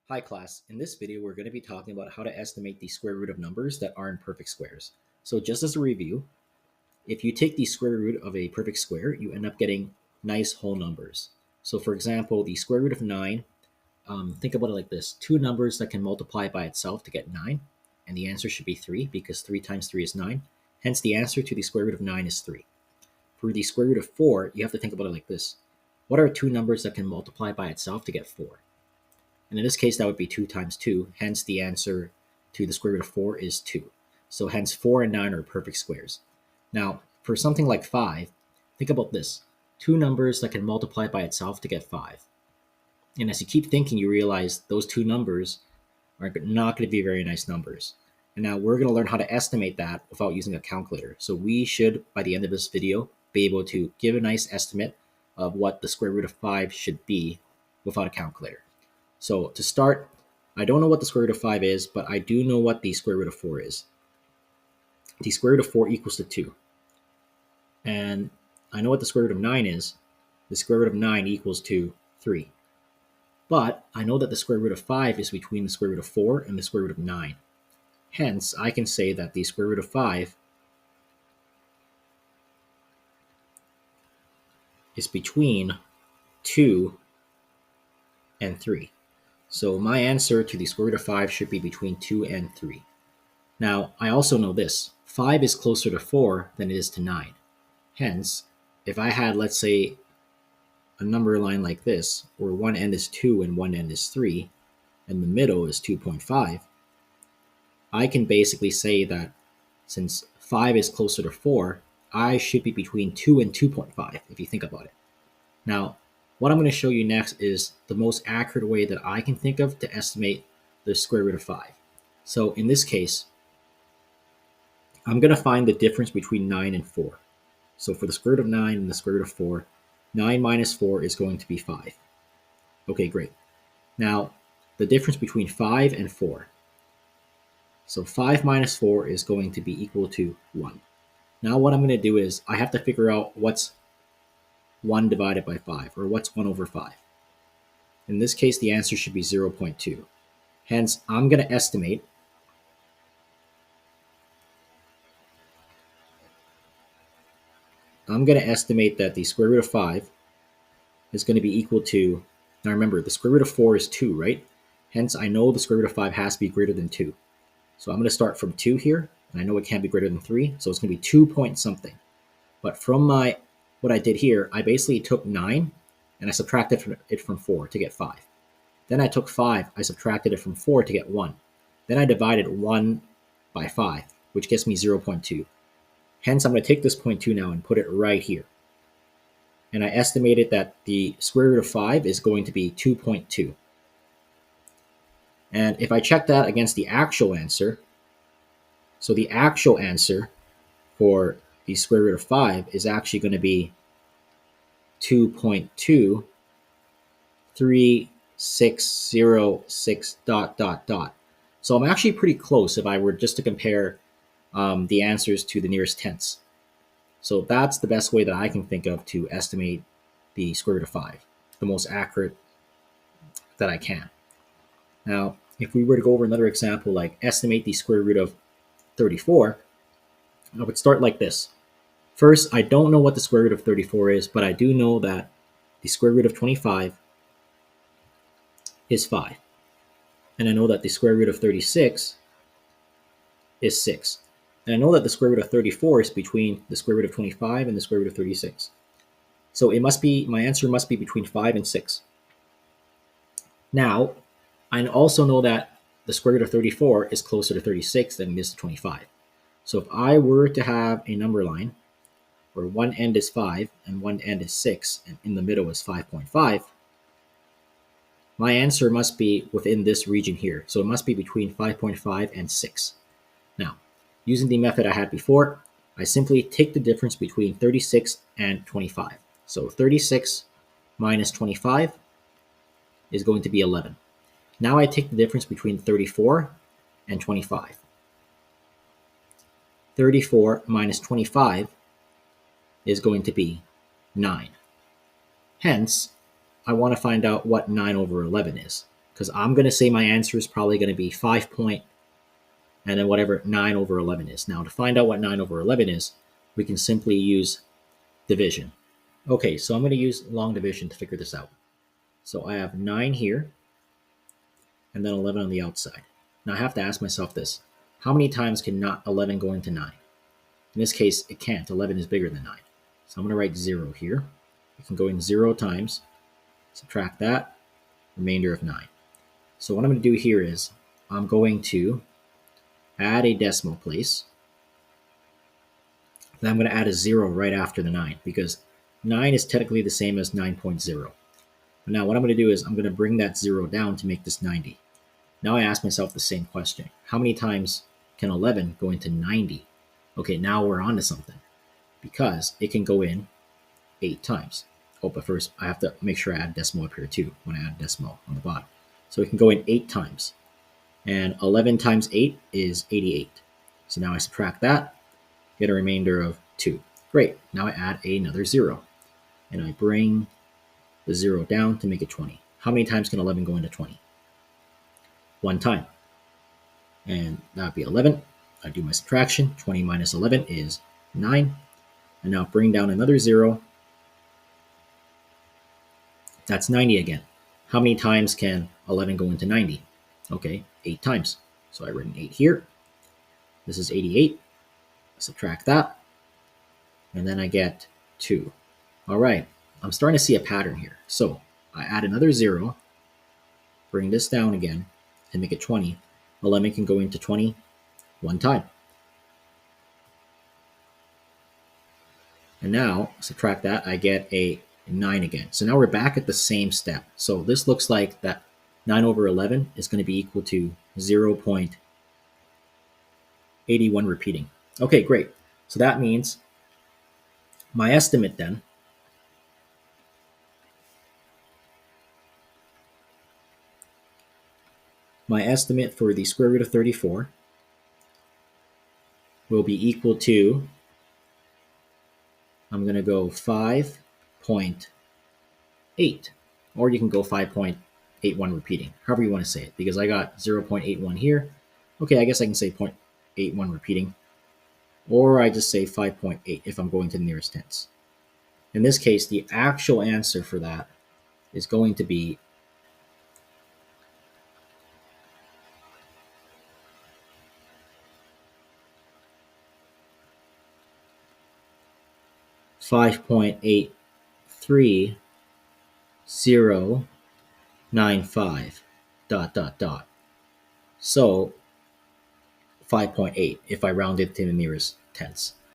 Hi class, in this video we're going to be talking about how to estimate the square root of numbers that aren't perfect squares. So just as a review, if you take the square root of a perfect square, you end up getting nice whole numbers. So for example, the square root of 9, think about it like this. Two numbers that can multiply by itself to get 9, and the answer should be 3 because 3 times 3 is 9. Hence the answer to the square root of 9 is 3. For the square root of 4, you have to think about it like this. What are two numbers that can multiply by itself to get 4? And in this case, that would be 2 times 2. Hence, the answer to the square root of 4 is 2. So hence, 4 and 9 are perfect squares. Now, for something like 5, think about this. Two numbers that can multiply by itself to get 5. And as you keep thinking, you realize those two numbers are not going to be very nice numbers. And now we're going to learn how to estimate that without using a calculator. So we should, by the end of this video, be able to give a nice estimate of what the square root of 5 should be without a calculator. So to start, I don't know what the square root of 5 is, but I do know what the square root of 4 is. The square root of 4 equals to 2. And I know what the square root of 9 is. The square root of 9 equals to 3. But I know that the square root of 5 is between the square root of 4 and the square root of 9. Hence, I can say that the square root of 5 is between 2 and 3. So my answer to the square root of 5 should be between 2 and 3. Now, I also know this. 5 is closer to 4 than it is to 9. Hence, if I had, let's say, a number line like this, where one end is 2 and one end is 3, and the middle is 2.5, I can basically say that since 5 is closer to 4, I should be between 2 and 2.5, if you think about it. Now, what I'm going to show you next is the most accurate way that I can think of to estimate the square root of 5. So in this case, I'm going to find the difference between 9 and 4. So for the square root of 9 and the square root of 4, 9 minus 4 is going to be 5. Okay, great. Now, the difference between 5 and 4. So 5 minus 4 is going to be equal to 1. Now what I'm going to do is I have to figure out what's 1 divided by 5, or what's 1 over 5. In this case, the answer should be 0.2. Hence, I'm going to estimate that the square root of 5 is going to be equal to, now remember, the square root of 4 is 2, right? Hence, I know the square root of 5 has to be greater than 2. So I'm going to start from 2 here, and I know it can't be greater than 3, so it's going to be 2 point something. But from what I did here, I basically took 9, and I subtracted it from 4 to get 5. Then I took 5, I subtracted it from 4 to get 1. Then I divided 1 by 5, which gets me 0.2. Hence, I'm going to take this 0.2 now and put it right here. And I estimated that the square root of 5 is going to be 2.2. And if I check that against the actual answer, so the actual answer for the square root of 5 is actually going to be 2.23606 dot dot dot. So I'm actually pretty close if I were just to compare the answers to the nearest tenths. So that's the best way that I can think of to estimate the square root of 5, the most accurate that I can. Now, if we were to go over another example, like estimate the square root of 34, I would start like this. First, I don't know what the square root of 34 is, but I do know that the square root of 25 is 5. And I know that the square root of 36 is 6. And I know that the square root of 34 is between the square root of 25 and the square root of 36. So it must be, my answer must be between 5 and 6. Now, I also know that the square root of 34 is closer to 36 than it is to 25. So if I were to have a number line where one end is 5 and one end is 6 and in the middle is 5.5, my answer must be within this region here. So it must be between 5.5 and 6. Now, using the method I had before, I simply take the difference between 36 and 25. So 36 minus 25 is going to be 11. Now I take the difference between 34 and 25. 34 minus 25 is going to be 9. Hence, I want to find out what 9 over 11 is. because I'm going to say my answer is probably going to be 5 point and then whatever 9 over 11 is. Now, to find out what 9 over 11 is, we can simply use division. Okay, so I'm going to use long division to figure this out. So I have 9 here and then 11 on the outside. Now I have to ask myself this. How many times can not 11 go into 9? In this case, it can't. 11 is bigger than 9. So I'm going to write 0 here. It can go in 0 times. Subtract that, remainder of 9. So what I'm going to do here is I'm going to add a decimal place. Then I'm going to add a 0 right after the 9 because 9 is technically the same as 9.0. But now what I'm going to do is I'm going to bring that 0 down to make this 90. Now I ask myself the same question. How many times can 11 go into 90? Okay, now we're on to something because it can go in 8 times. Oh, but first I have to make sure I add decimal up here too when I add decimal on the bottom. So it can go in 8 times. And 11 times 8 is 88. So now I subtract that, get a remainder of 2. Great. Now I add another 0. And I bring the 0 down to make it 20. How many times can 11 go into 20? 1 time. And that would be 11. I do my subtraction. 20 minus 11 is 9. And now bring down another 0. That's 90 again. How many times can 11 go into 90? Okay, 8 times. So I write an 8 here. This is 88. Subtract that. And then I get 2. All right, I'm starting to see a pattern here. So I add another 0. Bring this down again to make it 20. 11 can go into 20 1 time. And now, subtract that, I get a 9 again. So now we're back at the same step. So this looks like that 9 over 11 is going to be equal to 0.81 repeating. Okay, great. So that means my estimate then for the square root of 34 will be equal to, I'm going to go 5.8, or you can go 5.81 repeating, however you want to say it, because I got 0.81 here. Okay, I guess I can say 0.81 repeating, or I just say 5.8 if I'm going to the nearest tens. In this case, the actual answer for that is going to be 5.83095 ... So 5.8 if I round it to the nearest tens.